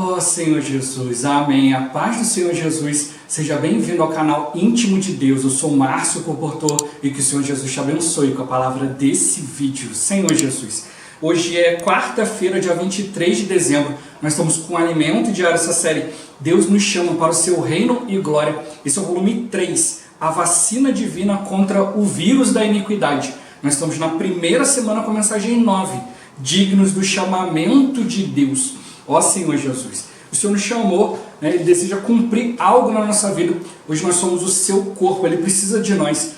Oh Senhor Jesus, amém. A paz do Senhor Jesus, seja bem-vindo ao canal Íntimo de Deus. Eu sou Márcio Comportor e que o Senhor Jesus te abençoe com a palavra desse vídeo. Senhor Jesus, hoje é quarta-feira, dia 23 de dezembro. Nós estamos com Alimento Diário, essa série Deus nos chama para o seu reino e glória. Esse é o volume 3, a vacina divina contra o vírus da iniquidade. Nós estamos na primeira semana com a mensagem 9, dignos do chamamento de Deus. Ó Senhor Jesus, o Senhor nos chamou, Ele deseja cumprir algo na nossa vida. Hoje nós somos o seu corpo, Ele precisa de nós.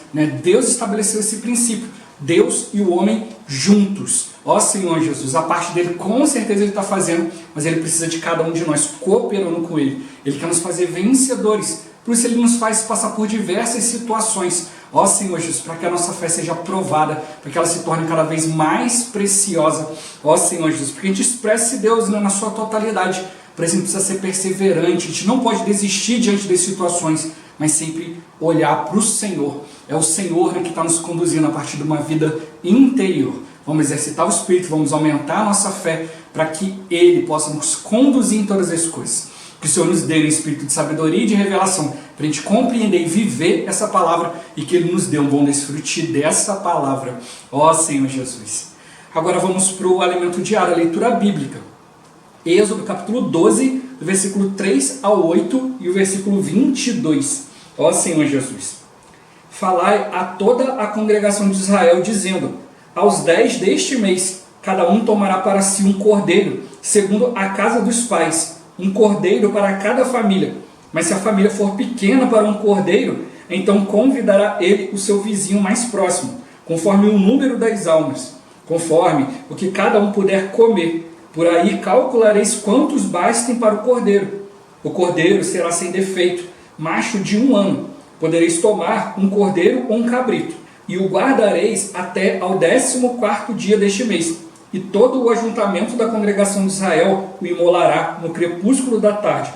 Deus estabeleceu esse princípio, Deus e o homem juntos. Ó Senhor Jesus, a parte dele com certeza Ele está fazendo, mas Ele precisa de cada um de nós cooperando com Ele. Ele quer nos fazer vencedores, por isso Ele nos faz passar por diversas situações. Ó Senhor Jesus, para que a nossa fé seja aprovada, para que ela se torne cada vez mais preciosa. Ó Senhor Jesus, para que a gente expresse Deus na sua totalidade. Por isso a gente precisa ser perseverante, a gente não pode desistir diante das situações, mas sempre olhar para o Senhor. É o Senhor que está nos conduzindo a partir de uma vida interior. Vamos exercitar o Espírito, vamos aumentar a nossa fé, para que Ele possa nos conduzir em todas as coisas. Que o Senhor nos dê um espírito de sabedoria e de revelação, para a gente compreender e viver essa palavra, e que Ele nos dê um bom desfrute dessa palavra. Ó Senhor Jesus. Agora vamos para o alimento diário, a leitura bíblica. Êxodo capítulo 12, do versículo 3 ao 8 e o versículo 22. Ó Senhor Jesus. Falai a toda a congregação de Israel, dizendo: aos 10 deste mês, cada um tomará para si um cordeiro, segundo a casa dos pais, um cordeiro para cada família. Mas se a família for pequena para um cordeiro, então convidará ele o seu vizinho mais próximo, conforme o número das almas, conforme o que cada um puder comer. Por aí calculareis quantos bastem para o cordeiro. O cordeiro será sem defeito, macho de 1 ano. Podereis tomar um cordeiro ou um cabrito, e o guardareis até ao 14º dia deste mês. E todo o ajuntamento da congregação de Israel o imolará no crepúsculo da tarde.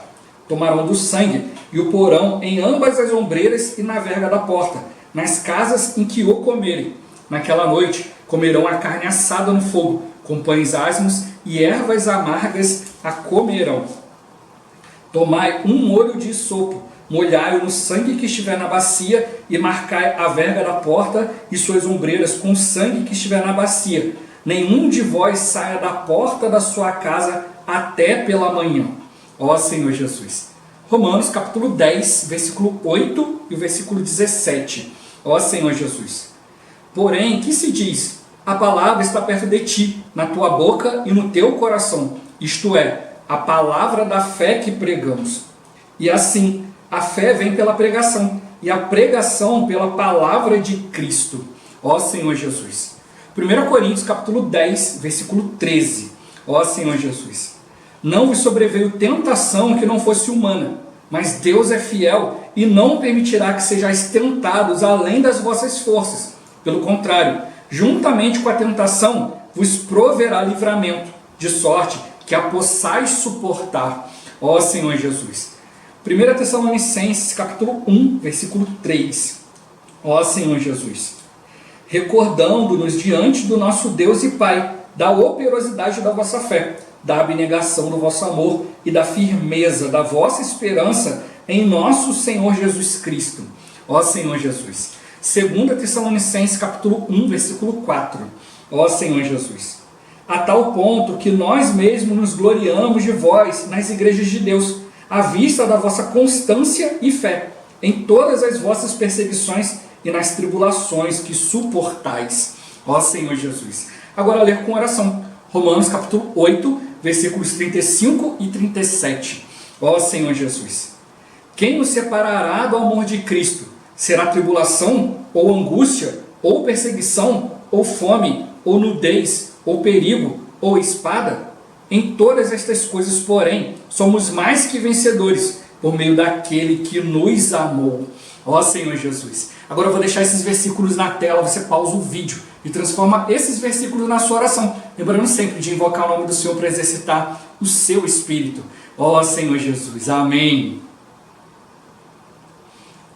Tomarão do sangue e o porão em ambas as ombreiras e na verga da porta, nas casas em que o comerem. Naquela noite comerão a carne assada no fogo, com pães asmos e ervas amargas a comerão. Tomai um molho de sopo, molhai-o no sangue que estiver na bacia e marcai a verga da porta e suas ombreiras com o sangue que estiver na bacia. Nenhum de vós saia da porta da sua casa até pela manhã. Ó Senhor Jesus. Romanos capítulo 10, versículo 8 e o versículo 17. Ó Senhor Jesus. Porém, que se diz? A palavra está perto de ti, na tua boca e no teu coração. Isto é, a palavra da fé que pregamos. E assim, a fé vem pela pregação, e a pregação pela palavra de Cristo. Ó Senhor Jesus. 1 Coríntios capítulo 10, versículo 13. Ó Senhor Jesus. Não vos sobreveio tentação que não fosse humana, mas Deus é fiel e não permitirá que sejais tentados além das vossas forças. Pelo contrário, juntamente com a tentação, vos proverá livramento, de sorte que a possais suportar. Ó Senhor Jesus. 1 Tessalonicenses capítulo 1, versículo 3. Ó Senhor Jesus. Recordando-nos diante do nosso Deus e Pai da operosidade da vossa fé, da abnegação do vosso amor e da firmeza da vossa esperança em nosso Senhor Jesus Cristo. Ó Senhor Jesus. 2 Tessalonicenses capítulo 1, versículo 4. Ó Senhor Jesus. A tal ponto que nós mesmos nos gloriamos de vós nas igrejas de Deus, à vista da vossa constância e fé, em todas as vossas perseguições e nas tribulações que suportais. Ó Senhor Jesus. Agora ler com oração. Romanos capítulo 8, versículos 35 e 37. Ó Senhor Jesus. Quem nos separará do amor de Cristo? Será tribulação, ou angústia, ou perseguição, ou fome, ou nudez, ou perigo, ou espada? Em todas estas coisas, porém, somos mais que vencedores, por meio daquele que nos amou. Ó Senhor Jesus. Agora eu vou deixar esses versículos na tela, você pausa o vídeo e transforma esses versículos na sua oração. Lembrando sempre de invocar o nome do Senhor para exercitar o seu espírito. Ó Senhor Jesus. Amém.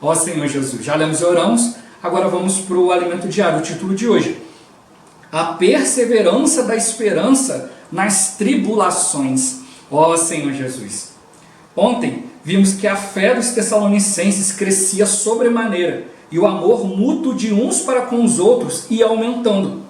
Ó Senhor Jesus. Já lemos e oramos. Agora vamos para o alimento diário, o título de hoje. A perseverança da esperança nas tribulações. Ó Senhor Jesus! Ontem vimos que a fé dos tessalonicenses crescia sobremaneira e o amor mútuo de uns para com os outros ia aumentando.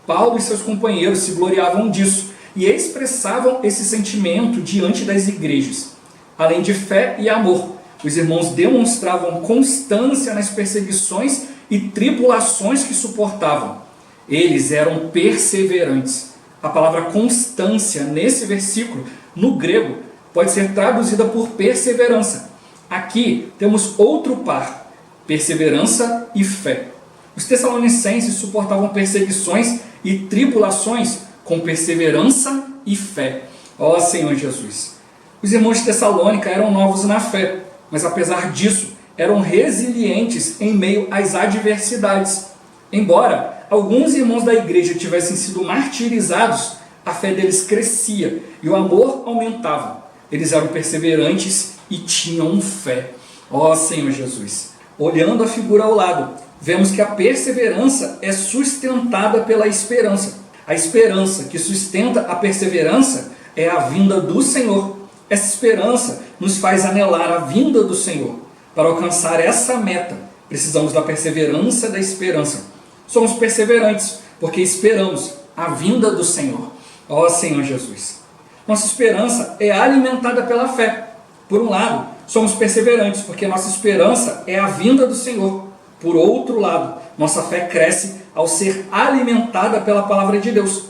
Paulo e seus companheiros se gloriavam disso e expressavam esse sentimento diante das igrejas. Além de fé e amor, os irmãos demonstravam constância nas perseguições e tribulações que suportavam. Eles eram perseverantes. A palavra constância nesse versículo, no grego, pode ser traduzida por perseverança. Aqui temos outro par, perseverança e fé. Os tessalonicenses suportavam perseguições e tribulações com perseverança e fé. Ó Senhor Jesus! Os irmãos de Tessalônica eram novos na fé, mas apesar disso, eram resilientes em meio às adversidades. Embora alguns irmãos da igreja tivessem sido martirizados, a fé deles crescia e o amor aumentava. Eles eram perseverantes e tinham fé. Ó Senhor Jesus! Olhando a figura ao lado, vemos que a perseverança é sustentada pela esperança. A esperança que sustenta a perseverança é a vinda do Senhor. Essa esperança nos faz anelar a vinda do Senhor. Para alcançar essa meta, precisamos da perseverança da esperança. Somos perseverantes porque esperamos a vinda do Senhor. Ó Senhor Jesus! Nossa esperança é alimentada pela fé. Por um lado, somos perseverantes porque nossa esperança é a vinda do Senhor. Por outro lado, nossa fé cresce ao ser alimentada pela palavra de Deus.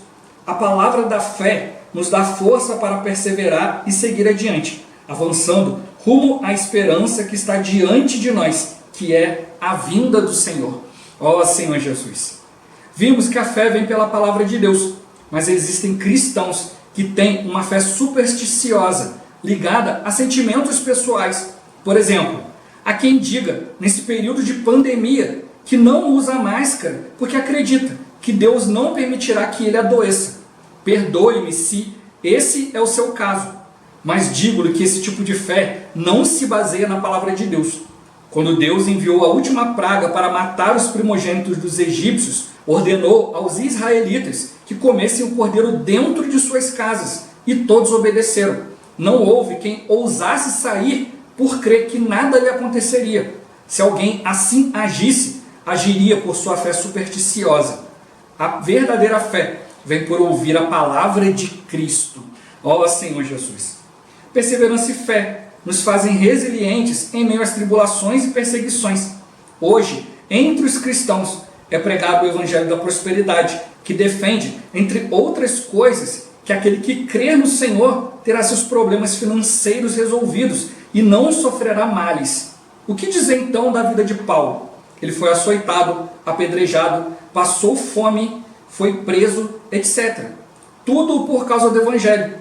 A palavra da fé nos dá força para perseverar e seguir adiante, avançando rumo à esperança que está diante de nós, que é a vinda do Senhor. Ó Senhor Jesus! Vimos que a fé vem pela palavra de Deus, mas existem cristãos que têm uma fé supersticiosa, ligada a sentimentos pessoais. Por exemplo, há quem diga, nesse período de pandemia, que não usa máscara porque acredita que Deus não permitirá que ele adoeça. Perdoe-me se esse é o seu caso, mas digo-lhe que esse tipo de fé não se baseia na palavra de Deus. Quando Deus enviou a última praga para matar os primogênitos dos egípcios, ordenou aos israelitas que comessem o cordeiro dentro de suas casas, e todos obedeceram. Não houve quem ousasse sair por crer que nada lhe aconteceria. Se alguém assim agisse, agiria por sua fé supersticiosa. A verdadeira fé vem por ouvir a palavra de Cristo. Ó Senhor Jesus! Perseverança e fé nos fazem resilientes em meio às tribulações e perseguições. Hoje, entre os cristãos, é pregado o evangelho da prosperidade, que defende, entre outras coisas, que aquele que crer no Senhor terá seus problemas financeiros resolvidos e não sofrerá males. O que dizer então da vida de Paulo? Ele foi açoitado, apedrejado, passou fome, foi preso, etc. Tudo por causa do evangelho.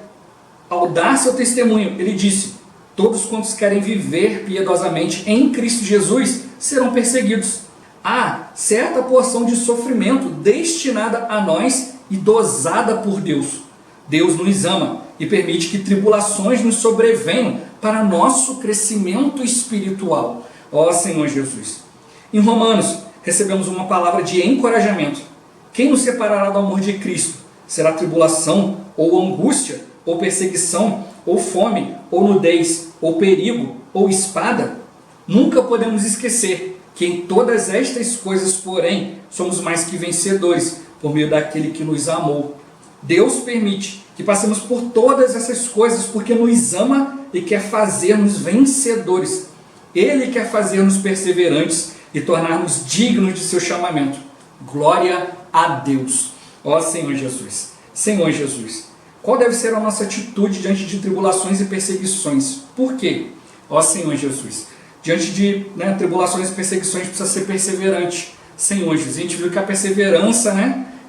Ao dar seu testemunho, ele disse: todos quantos querem viver piedosamente em Cristo Jesus serão perseguidos. Há certa porção de sofrimento destinada a nós e dosada por Deus. Deus nos ama e permite que tribulações nos sobrevenham para nosso crescimento espiritual. Ó Senhor Jesus! Em Romanos, recebemos uma palavra de encorajamento. Quem nos separará do amor de Cristo? Será tribulação, ou angústia, ou perseguição, ou fome, ou nudez, ou perigo, ou espada? Nunca podemos esquecer que em todas estas coisas, porém, somos mais que vencedores, por meio daquele que nos amou. Deus permite que passemos por todas essas coisas porque nos ama e quer fazer-nos vencedores. Ele quer fazer-nos perseverantes e tornar-nos dignos de seu chamamento. Glória a Deus. Ó Senhor Jesus! Senhor Jesus, qual deve ser a nossa atitude diante de tribulações e perseguições? Por quê? Ó Senhor Jesus, diante de tribulações e perseguições precisa ser perseverante. Senhor Jesus, a gente viu que a perseverança,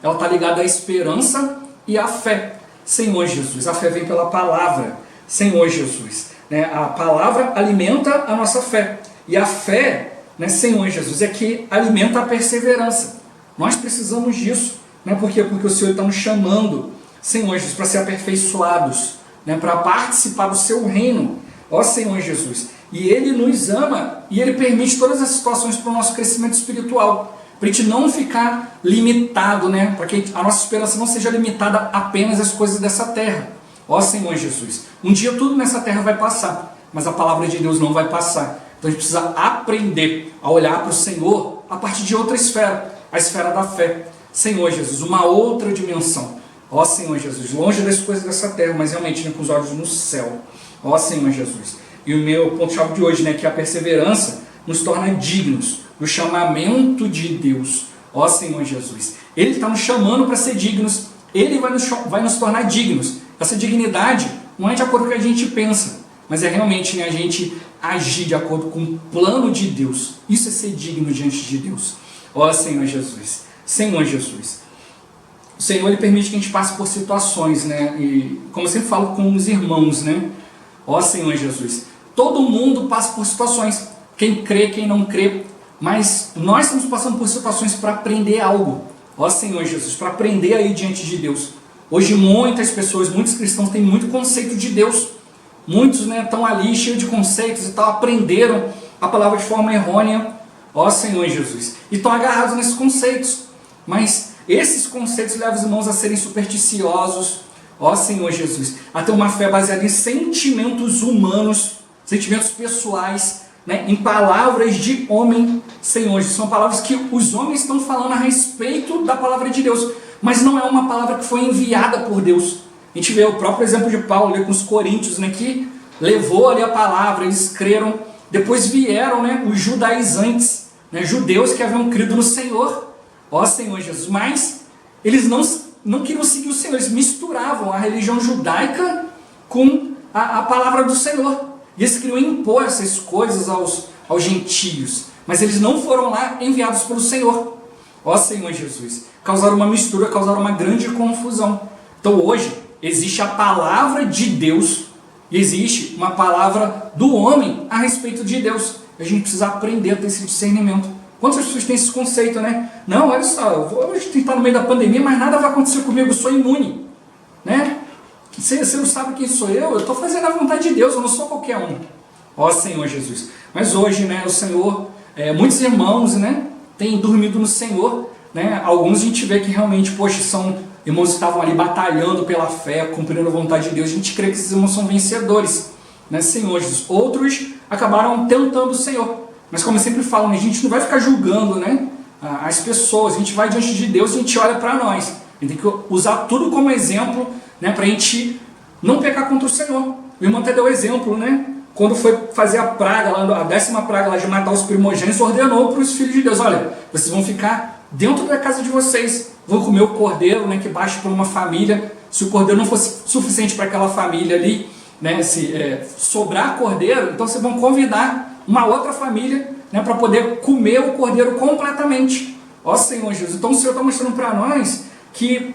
ela está ligada à esperança e à fé. Senhor Jesus, a fé vem pela palavra. Senhor Jesus, a palavra alimenta a nossa fé. E a fé, Senhor Jesus, é que alimenta a perseverança. Nós precisamos disso. Por quê? Porque o Senhor está nos chamando, Senhor Jesus, para ser aperfeiçoados, para participar do seu reino. Ó Senhor Jesus, e Ele nos ama e Ele permite todas as situações para o nosso crescimento espiritual, para a gente não ficar limitado, para que a nossa esperança não seja limitada apenas às coisas dessa terra. Ó Senhor Jesus, um dia tudo nessa terra vai passar, mas a palavra de Deus não vai passar. Então a gente precisa aprender a olhar para o Senhor a partir de outra esfera, a esfera da fé. Senhor Jesus, uma outra dimensão. Ó Senhor Jesus, longe das coisas dessa terra, mas realmente com os olhos no céu. Ó Senhor Jesus. E o meu ponto-chave de hoje, que a perseverança nos torna dignos do chamamento de Deus. Ó Senhor Jesus. Ele está nos chamando para ser dignos. Ele vai nos tornar dignos. Essa dignidade não é de acordo com o que a gente pensa, mas é realmente a gente agir de acordo com o plano de Deus. Isso é ser digno diante de Deus. Ó Senhor Jesus. Senhor Jesus. O Senhor, Ele permite que a gente passe por situações, E como eu sempre falo com os irmãos, Ó Senhor Jesus. Todo mundo passa por situações. Quem crê, quem não crê. Mas nós estamos passando por situações para aprender algo. Ó Senhor Jesus, para aprender aí diante de Deus. Hoje muitas pessoas, muitos cristãos têm muito conceito de Deus. Muitos estão ali cheios de conceitos e tal, aprenderam a palavra de forma errônea. Ó Senhor Jesus. E estão agarrados nesses conceitos. Mas esses conceitos levam os irmãos a serem supersticiosos. Ó Senhor Jesus. A ter uma fé baseada em sentimentos humanos, sentimentos pessoais, em palavras de homem. Senhor, são palavras que os homens estão falando a respeito da palavra de Deus, mas não é uma palavra que foi enviada por Deus. A gente vê o próprio exemplo de Paulo ali com os coríntios, que levou ali a palavra, eles creram, depois vieram os judaizantes, judeus que haviam crido no Senhor. Ó Senhor Jesus, mas eles não queriam seguir o Senhor, eles misturavam a religião judaica com a palavra do Senhor. E eles queriam impor essas coisas aos gentios. Mas eles não foram lá enviados pelo Senhor. Ó Senhor Jesus. Causaram uma mistura, causaram uma grande confusão. Então hoje existe a palavra de Deus e existe uma palavra do homem a respeito de Deus. A gente precisa aprender a ter esse discernimento. Quantas pessoas têm esse conceito, Não, olha só, eu vou hoje tentar no meio da pandemia, mas nada vai acontecer comigo, eu sou imune. Você não sabe quem sou eu estou fazendo a vontade de Deus, eu não sou qualquer um. Ó Senhor Jesus. Mas hoje, o Senhor, muitos irmãos, têm dormido no Senhor, Alguns a gente vê que realmente, são irmãos que estavam ali batalhando pela fé, cumprindo a vontade de Deus. A gente crê que esses irmãos são vencedores, Senhor Jesus. Outros acabaram tentando o Senhor. Mas como eu sempre falo, a gente não vai ficar julgando, as pessoas. A gente vai diante de Deus e a gente olha para nós. A gente tem que usar tudo como exemplo, para a gente não pecar contra o Senhor. O irmão até deu exemplo, quando foi fazer a praga, a 10ª praga lá de matar os primogênitos, ordenou para os filhos de Deus: olha, vocês vão ficar dentro da casa de vocês, vão comer o cordeiro, que baixa para uma família. Se o cordeiro não fosse suficiente para aquela família ali, se sobrar cordeiro, então vocês vão convidar uma outra família, para poder comer o cordeiro completamente. Ó Senhor Jesus. Então o Senhor está mostrando para nós que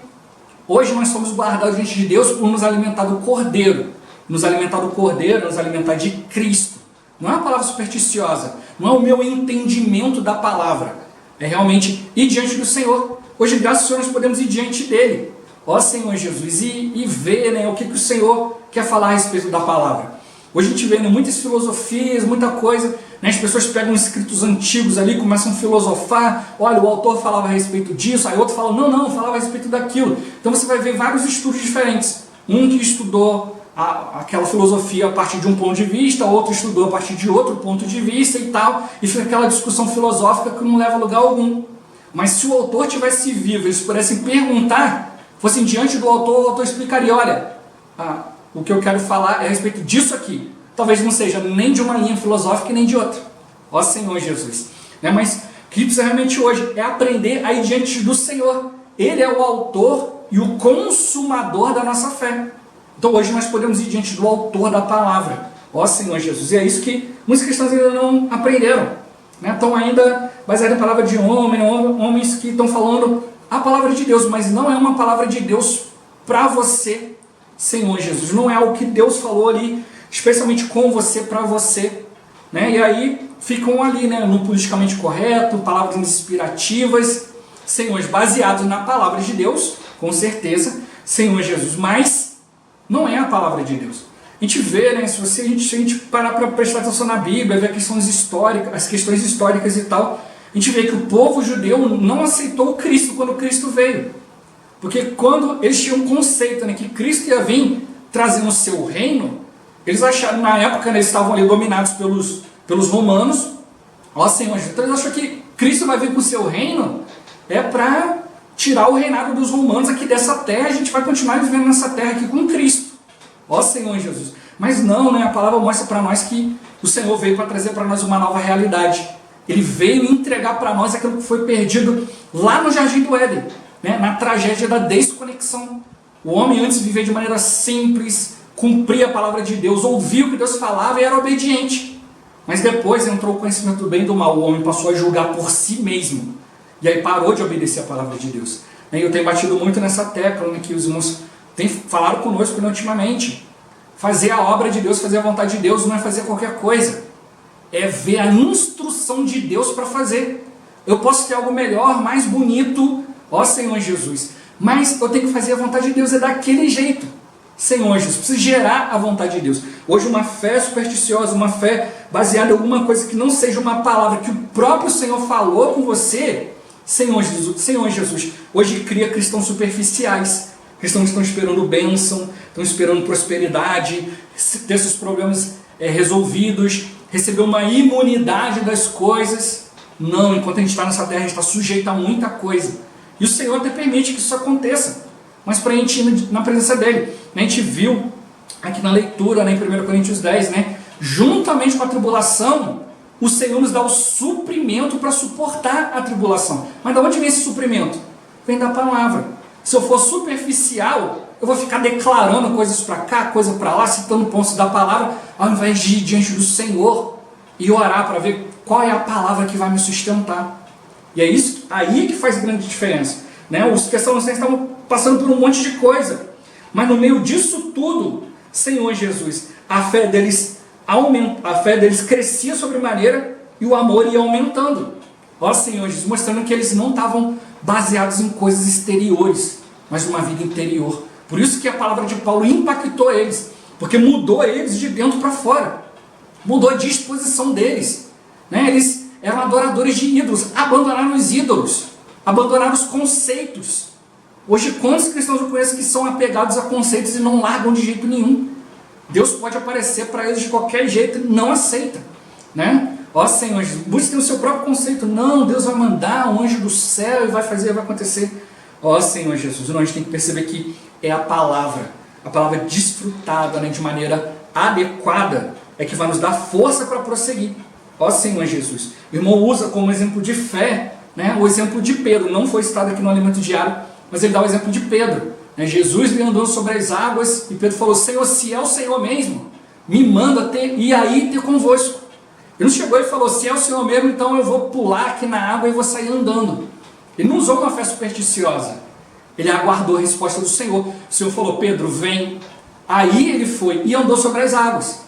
hoje nós somos guardados diante de Deus por nos alimentar do cordeiro. Nos alimentar do cordeiro, nos alimentar de Cristo. Não é uma palavra supersticiosa, não é o meu entendimento da palavra. É realmente ir diante do Senhor. Hoje, graças ao Senhor, nós podemos ir diante dele. Ó Senhor Jesus, e ver o que o Senhor quer falar a respeito da palavra. Hoje a gente vê muitas filosofias, muita coisa, as pessoas pegam escritos antigos ali, começam a filosofar. Olha, o autor falava a respeito disso, aí outro fala, não, falava a respeito daquilo. Então você vai ver vários estudos diferentes. Um que estudou aquela filosofia a partir de um ponto de vista, outro estudou a partir de outro ponto de vista e tal, e fica aquela discussão filosófica que não leva a lugar algum. Mas se o autor tivesse vivo, eles pudessem perguntar, fossem diante do autor, o autor explicaria: olha, o que eu quero falar é a respeito disso aqui. Talvez não seja nem de uma linha filosófica e nem de outra. Ó Senhor Jesus. Mas o que precisa realmente hoje é aprender a ir diante do Senhor. Ele é o autor e o consumador da nossa fé. Então hoje nós podemos ir diante do autor da palavra. Ó Senhor Jesus. E é isso que muitos cristãos ainda não aprenderam. Estão ainda baseados em palavra de homens que estão falando a palavra de Deus, mas não é uma palavra de Deus para você, Senhor Jesus. Não é algo que Deus falou ali, especialmente com você, para você. E aí ficam ali, no politicamente correto, palavras inspirativas, Senhor, baseados na palavra de Deus, com certeza, Senhor Jesus. Mas não é a palavra de Deus. A gente vê, se a gente parar para prestar atenção na Bíblia, ver as questões históricas e tal, a gente vê que o povo judeu não aceitou Cristo quando Cristo veio. Porque quando eles tinham um conceito, que Cristo ia vir trazendo o seu reino, eles acharam, na época, né, eles estavam ali dominados pelos romanos. Ó Senhor, então eles acham que Cristo vai vir com o seu reino para tirar o reinado dos romanos aqui dessa terra, a gente vai continuar vivendo nessa terra aqui com Cristo. Ó Senhor Jesus. Mas não, né? A palavra mostra para nós que o Senhor veio para trazer para nós uma nova realidade. Ele veio entregar para nós aquilo que foi perdido lá no Jardim do Éden, né? Na tragédia da desconexão. O homem antes vivia de maneira simples, cumpria a palavra de Deus, ouvia o que Deus falava e era obediente. Mas depois entrou o conhecimento do bem e do mal. O homem passou a julgar por si mesmo. E aí parou de obedecer a palavra de Deus. E eu tenho batido muito nessa tecla, né, que os irmãos têm falado conosco ultimamente. Fazer a obra de Deus, fazer a vontade de Deus não é fazer qualquer coisa. É ver a instrução de Deus para fazer. Eu posso ter algo melhor, mais bonito, ó Senhor Jesus. Mas eu tenho que fazer a vontade de Deus, é daquele jeito. Senhor Jesus, preciso gerar a vontade de Deus. Hoje uma fé supersticiosa, uma fé baseada em alguma coisa que não seja uma palavra que o próprio Senhor falou com você, Senhor Jesus, hoje cria cristãos superficiais. Cristãos que estão esperando bênção, estão esperando prosperidade, ter seus problemas resolvidos, receber uma imunidade das coisas. Não, enquanto a gente está nessa terra, a gente está sujeito a muita coisa. E o Senhor até permite que isso aconteça. Mas para a gente ir na presença dEle. A gente viu aqui na leitura, né, em 1 Coríntios 10, né, juntamente com a tribulação, o Senhor nos dá o suprimento para suportar a tribulação. Mas de onde vem esse suprimento? Vem da palavra. Se eu for superficial, eu vou ficar declarando coisas para cá, coisa para lá, citando pontos da palavra, ao invés de ir diante do Senhor e orar para ver qual é a palavra que vai me sustentar. E é isso aí que faz grande diferença. Né? Os cristãos estavam passando por um monte de coisa, mas no meio disso tudo, Senhor Jesus, a fé deles crescia sobremaneira e o amor ia aumentando. Ó Senhor Jesus, mostrando que eles não estavam baseados em coisas exteriores, mas uma vida interior. Por isso que a palavra de Paulo impactou eles, porque mudou eles de dentro para fora, mudou a disposição deles. Né? Eles eram adoradores de ídolos, abandonaram os ídolos, abandonaram os conceitos. Hoje, quantos cristãos eu conheço que são apegados a conceitos e não largam de jeito nenhum? Deus pode aparecer para eles de qualquer jeito e não aceita. Né? Ó Senhor, busquem o seu próprio conceito. Não, Deus vai mandar um anjo do céu e vai fazer, vai acontecer. Ó Senhor Jesus, não, a gente tem que perceber que é a palavra desfrutada, né, de maneira adequada, é que vai nos dar força para prosseguir. Ó Senhor Jesus, o irmão usa como exemplo de fé, né, o exemplo de Pedro. Não foi citado aqui no alimento diário, mas ele dá o exemplo de Pedro. Né? Jesus veio andando sobre as águas e Pedro falou: Senhor, se é o Senhor mesmo, me manda ir aí ter convosco. Ele não chegou e falou: se é o Senhor mesmo, então eu vou pular aqui na água e vou sair andando. Ele não usou uma fé supersticiosa. Ele aguardou a resposta do Senhor. O Senhor falou: Pedro, vem. Aí ele foi e andou sobre as águas.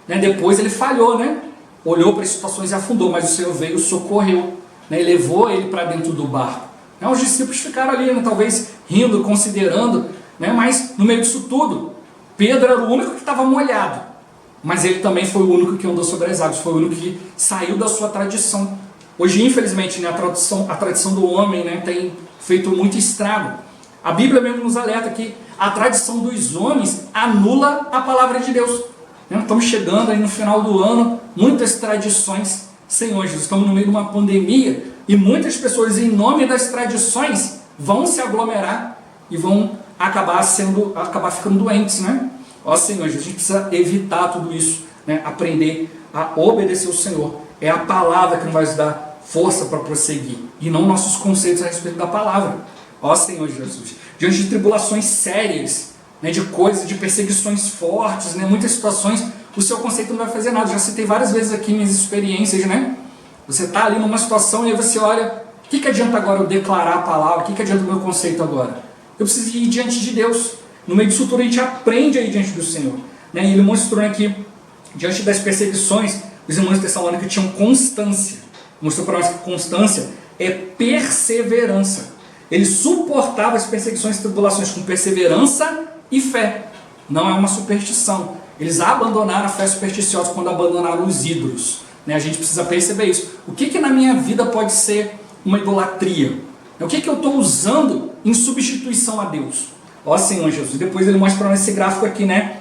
Né? Depois ele falhou, né? Olhou para as situações e afundou, mas o Senhor veio e socorreu. Né? E levou ele para dentro do barco. Né? Os discípulos ficaram ali, né? Talvez rindo, considerando, né? Mas no meio disso tudo, Pedro era o único que estava molhado. Mas ele também foi o único que andou sobre as águas, foi o único que saiu da sua tradição. Hoje, infelizmente, né, a tradição do homem, né, tem feito muito estrago. A Bíblia mesmo nos alerta que a tradição dos homens anula a palavra de Deus. Né? Estamos chegando aí no final do ano, muitas tradições. Senhor Jesus, estamos no meio de uma pandemia e muitas pessoas, em nome das tradições, vão se aglomerar e vão acabar ficando doentes, né? Ó Senhor Jesus, a gente precisa evitar tudo isso, né? Aprender a obedecer ao Senhor. É a palavra que nos vai nos dar força para prosseguir, e não nossos conceitos a respeito da palavra. Ó Senhor Jesus, diante de tribulações sérias, né, de coisas, de perseguições fortes, né, muitas situações, o seu conceito não vai fazer nada. Já citei várias vezes aqui minhas experiências, né? Você está ali numa situação e aí você olha: o que adianta agora eu declarar a palavra? O que adianta o meu conceito agora? Eu preciso ir diante de Deus. No meio disso tudo a gente aprende aí diante do Senhor. Né? E ele mostrou aqui, diante das perseguições, os irmãos de Tessalônica tinham constância. Mostrou para nós que constância é perseverança. Ele suportava as perseguições e tribulações com perseverança e fé. Não é uma superstição. Eles abandonaram a fé supersticiosa quando abandonaram os ídolos. Né? A gente precisa perceber isso. O que na minha vida pode ser uma idolatria? O que eu estou usando em substituição a Deus? Ó Senhor Jesus. Depois ele mostra para nós esse gráfico aqui, né?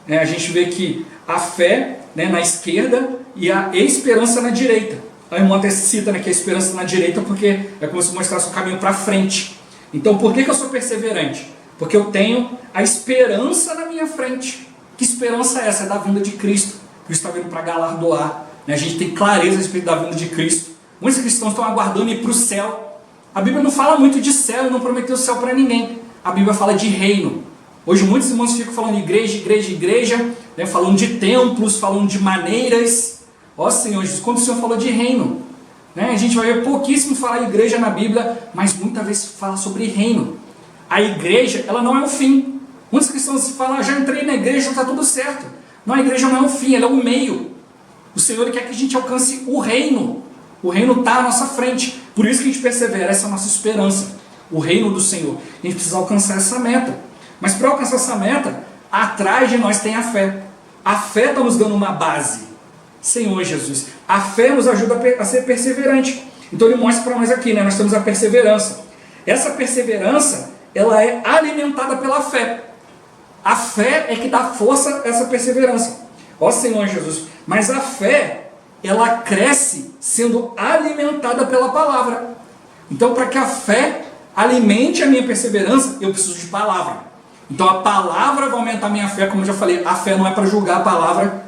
né, a gente vê que a fé, né, na esquerda e a esperança na direita. A irmã até cita, né, que a esperança na direita porque é como se mostrasse o caminho para frente. Então por que eu sou perseverante? Porque eu tenho a esperança na minha frente. Que esperança é essa? É da vinda de Cristo. Cristo está vindo para galardoar, né? A gente tem clareza a respeito da vinda de Cristo. Muitos cristãos estão aguardando ir para o céu. A Bíblia não fala muito de céu, não prometeu céu para ninguém. A Bíblia fala de reino. Hoje muitos irmãos ficam falando igreja, igreja, igreja, né? Falando de templos, falando de maneiras. Ó Senhor Jesus, quando o Senhor falou de reino, né? A gente vai ver pouquíssimo falar igreja na Bíblia, mas muitas vezes fala sobre reino. A igreja, ela não é o fim. Muitos cristãos falam, já entrei na igreja, está tudo certo. Não, a igreja não é o fim, ela é o meio. O Senhor quer que a gente alcance o reino. O reino está à nossa frente. Por isso que a gente persevera, essa é a nossa esperança. O reino do Senhor. A gente precisa alcançar essa meta. Mas para alcançar essa meta, atrás de nós tem a fé. A fé está nos dando uma base. Senhor Jesus. A fé nos ajuda a ser perseverante. Então ele mostra para nós aqui, né? Nós temos a perseverança. Essa perseverança, ela é alimentada pela fé. A fé é que dá força a essa perseverança. Ó Senhor Jesus. Mas a fé, ela cresce sendo alimentada pela palavra. Então, para que a fé alimente a minha perseverança, eu preciso de palavra. Então, a palavra vai aumentar a minha fé, como eu já falei. A fé não é para julgar a palavra.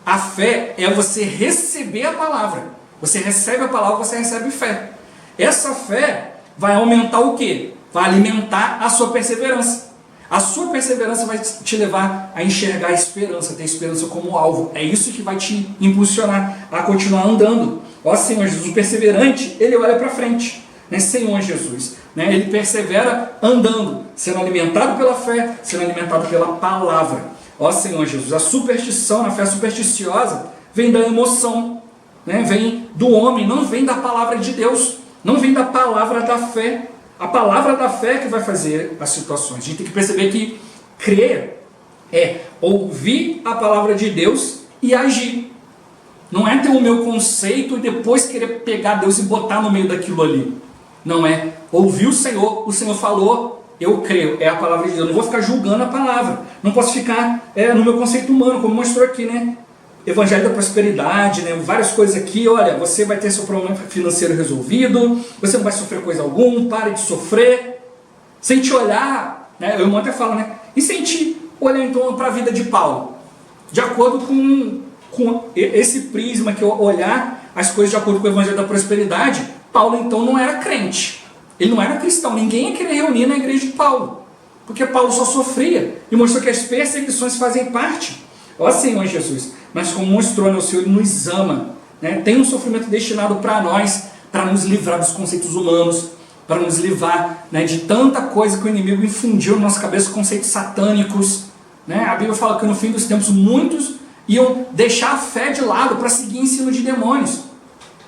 A fé é você receber a palavra. Você recebe a palavra, você recebe fé. Essa fé vai aumentar o quê? Vai alimentar a sua perseverança. A sua perseverança vai te levar a enxergar a esperança, ter a esperança como alvo. É isso que vai te impulsionar a continuar andando. Ó Senhor Jesus, o perseverante, ele olha para frente. Né? Senhor Jesus, né? Ele persevera andando, sendo alimentado pela fé, sendo alimentado pela palavra. Ó Senhor Jesus, a superstição, a fé supersticiosa, vem da emoção, né? Vem do homem, não vem da palavra de Deus, não vem da palavra da fé. A palavra da fé que vai fazer as situações. A gente tem que perceber que crer é ouvir a palavra de Deus e agir. Não é ter o meu conceito e depois querer pegar Deus e botar no meio daquilo ali. Não é ouvir o Senhor falou, eu creio, é a palavra de Deus. Eu não vou ficar julgando a palavra. Não posso ficar no meu conceito humano, como mostrou aqui, né? Evangelho da prosperidade, né? Várias coisas aqui, olha, você vai ter seu problema financeiro resolvido, você não vai sofrer coisa alguma, pare de sofrer, sem te olhar, né? Eu até falo, né? E sem te olhar então para a vida de Paulo, de acordo com esse prisma que eu olhar as coisas de acordo com o Evangelho da prosperidade, Paulo então não era crente, ele não era cristão, ninguém ia querer reunir na igreja de Paulo, porque Paulo só sofria, e mostrou que as perseguições fazem parte. Ó Senhor Jesus, mas como mostrou, né, o Senhor nos ama, né? Tem um sofrimento destinado para nós, para nos livrar dos conceitos humanos, para nos livrar, né, de tanta coisa que o inimigo infundiu na nossa cabeça, conceitos satânicos, né? A Bíblia fala que no fim dos tempos muitos iam deixar a fé de lado para seguir ensino de demônios.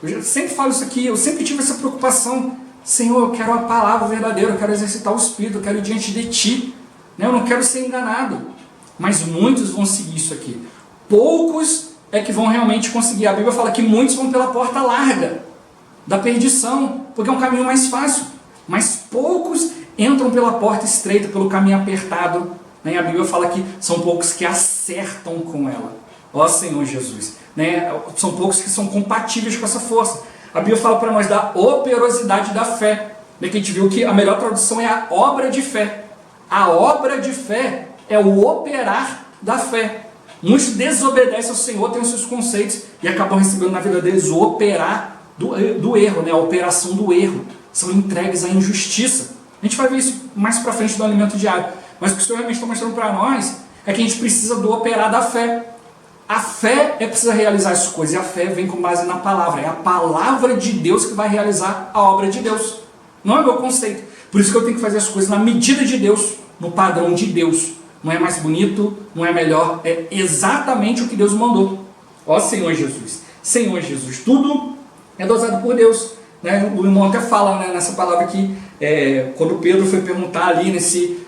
Eu sempre falo isso aqui, eu sempre tive essa preocupação. Senhor, eu quero a palavra verdadeira, eu quero exercitar o Espírito, eu quero ir diante de Ti, né? Eu não quero ser enganado. Mas muitos vão seguir isso aqui. Poucos é que vão realmente conseguir. A Bíblia fala que muitos vão pela porta larga da perdição, porque é um caminho mais fácil. Mas poucos entram pela porta estreita, pelo caminho apertado. Né? A Bíblia fala que são poucos que acertam com ela. Ó Senhor Jesus. Né? São poucos que são compatíveis com essa força. A Bíblia fala para nós da operosidade da fé. Né? Que a gente viu que a melhor tradução é a obra de fé. A obra de fé é o operar da fé. Muitos desobedecem ao Senhor, têm os seus conceitos e acabam recebendo na vida deles o operar do erro, né? A operação do erro. São entregues à injustiça. A gente vai ver isso mais para frente do alimento diário. Mas o que o Senhor realmente está mostrando para nós é que a gente precisa do operar da fé. A fé precisa realizar essas coisas e a fé vem com base na palavra. É a palavra de Deus que vai realizar a obra de Deus. Não é meu conceito. Por isso que eu tenho que fazer as coisas na medida de Deus, no padrão de Deus. Não é mais bonito, não é melhor, é exatamente o que Deus mandou. Ó Senhor Jesus, Senhor Jesus, tudo é dosado por Deus. Né? O irmão até fala, né, nessa palavra aqui, quando Pedro foi perguntar ali,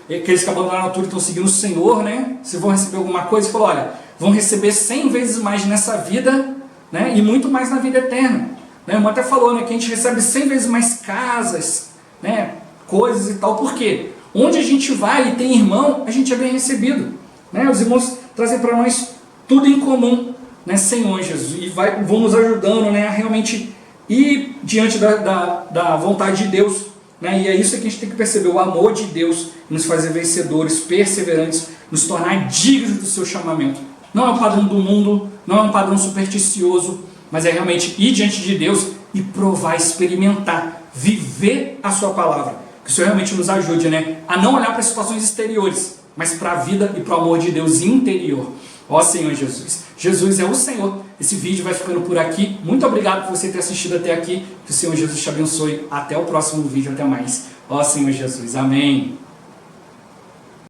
aqueles que abandonaram tudo e estão seguindo o Senhor, né, se vão receber alguma coisa, ele falou, olha, vão receber 100 vezes mais nessa vida, né, e muito mais na vida eterna. Né? O irmão até falou, né, que a gente recebe 100 vezes mais casas, né, coisas e tal, por quê? Onde a gente vai e tem irmão, a gente é bem recebido. Né? Os irmãos trazer para nós tudo em comum, né, Senhor Jesus, e vão nos ajudando, né, a realmente ir diante da vontade de Deus, né, e é isso que a gente tem que perceber, o amor de Deus nos fazer vencedores, perseverantes, nos tornar dignos do seu chamamento. Não é um padrão do mundo, não é um padrão supersticioso, mas é realmente ir diante de Deus e provar, experimentar, viver a sua palavra. Que o Senhor realmente nos ajude, né, a não olhar para as situações exteriores, mas para a vida e para o amor de Deus interior. Ó Senhor Jesus. Jesus é o Senhor. Esse vídeo vai ficando por aqui. Muito obrigado por você ter assistido até aqui. Que o Senhor Jesus te abençoe. Até o próximo vídeo. Até mais. Ó Senhor Jesus. Amém.